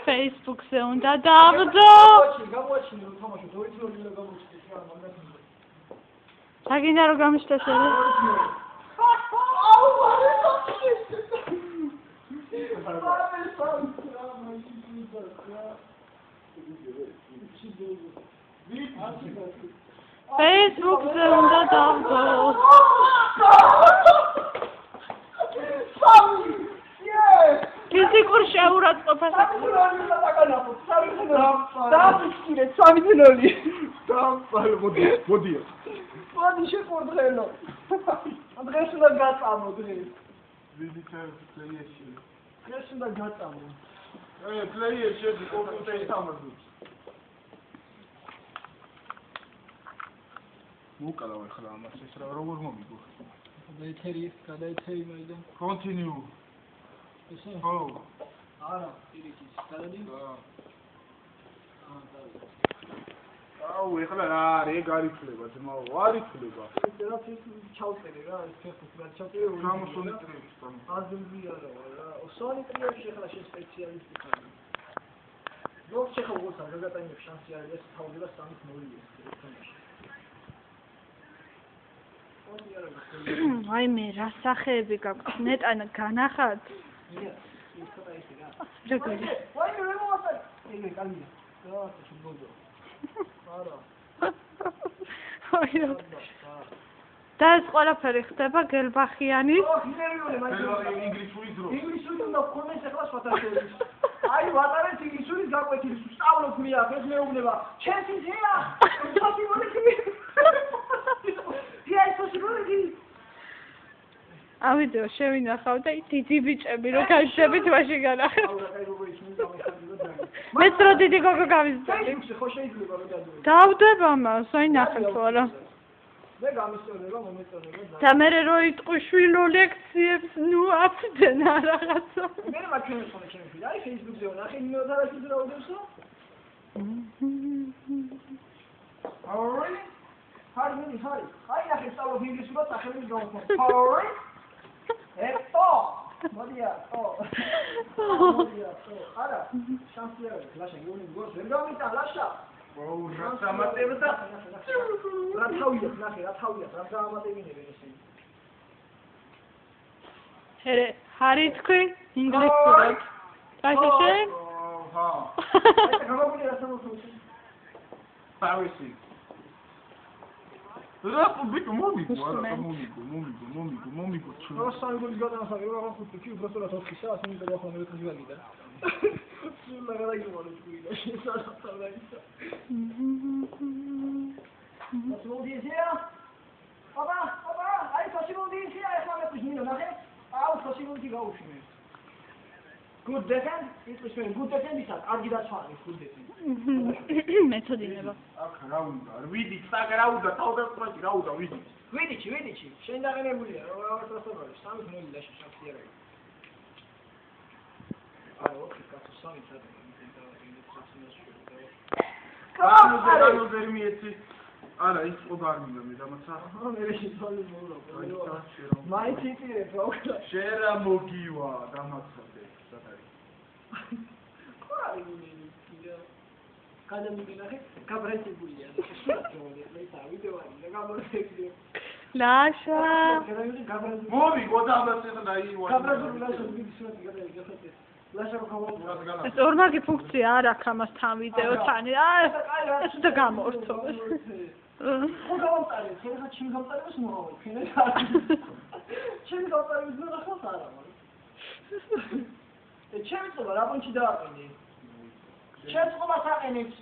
Facebook-ზე უნდა დავდო. აგინდა რომ გამიშტეს ეს. Facebook-ზე უნდა დავდო. ფიზიკურ შეურაცხყოფას დააფიქსირეთ 3-0. დააფალო მოდი შეყურდრენო. დღეს უნდა გაწამო დღეს. დღეს უნდა გაწამო. პლეიერ შედი კომპიუტერის ამაზუს. მოკალავ ახლა ამას ეს როგორ მომიგო? გადაეთერი მაიდან. Continue. Oh. Ara, iriki. Გადადი? აუ, ეხლა რა არის, გარიფლება, ძმაო, არიფლება. ეს ჩავწერე რა, ეს ფეხბურთი ჩავწერე. გამოსონიტრებს თან. აზრი არა რა. სონიტრებში ეხლა შე სპეციალისტი ხარ. ნუ შეხო გულსა, გადატანებ შანსი არის, ეს თავდება 3-0 ის. აი მე რა სახეები გაქვს ნეტანა განახათ? და ეს ყველაფერი ხდება გელბახიანის? ინგლისური უნდა გქონდეს ახლა სვათაშორის. აი ვატარეთ ინგლისურის გაკვეთილი, სწავლობ მე აქ ეს მეუბნება. ჩემს იდეა. ავიდეო შევინახავ და დიდი ბიჭები რო გაშვებით მაშინ განახეთ. მეც რო დიდი გოგო გავიზრდები. ხო შეიძლება რომ გადავიდე. დავდება მას, აი ნახეთ ვარა. მე გამისწორება, მომეწონება და. და მე რო იტყვი შვილო ლექციებს, ნუ აფდენ რაღაცა. მე მაგ ჩვენს ხოლმე ჩემი და აი Facebook-ზე ვნახე იმოდარაში რაოდენსო. Alright. Hari. Აი ნახე სწავლობ ინგლისურად სახელის გამოფხიზნას. Alright. ეტო. მოდია, არა, შანსი არის, ლაშა, გონი გოს ვერ გამიტან, ლაშა. ოუ, რა დამატებდა? რა თავია, ნახე, რა დამატებინებენ ესენი. ჰარი თქვი ინგლისურად. კაშე? ჰა. აი, გამოგული რა სამოსული. პარისი. რა პუბლიკო მომიგო. რა საერთოდ გადაასახე რა ხუთი კი უბრალოდ 4 საათი მინდა გახმოვანე ვეთქი გაგიდა. სულა გადაგიმოვანე თქვია შესაძლოა ისა. მოსულდიზია? აბა, აი მოსულდიზია ახლა მე ვინა ნახე. აუ მოსულდი გაუშვი. Good defend, it was very good defend is argi dacvani good defend. მეთოდინება. აქ რა უნდა? ვიდი, საგრაუდა, თავდასხმაში რა უნდა, ვიდი. ვიდი. შენ დაღენებულია, რა ვასწავლე, 3-0 ლაში შანსი არა. აი, ოქი კაცო 3 საათი გამო ზერმიეცი. არა, ის ყობა არ მინდა მე დამაცა. მე შეცვალე მოულა. მაიციტირე რა უკრა. შერა მოგივა დამაცადე. Cada minute cabrantigulia. Lascia. Muovi, guarda dai. ეს ორმაგი ფუნქცია არ აქვს ამასთან ვიდეოთან. ეს და გამორთო. ხო გავამწარე, შეიძლება ჩემ გამწარებას მოავალ, ქენე. ჩემ გამწარებას მოახალ არა. ჩემს ყობა რა პონჩი დააყენე. ჩემს ყობას აყენებს.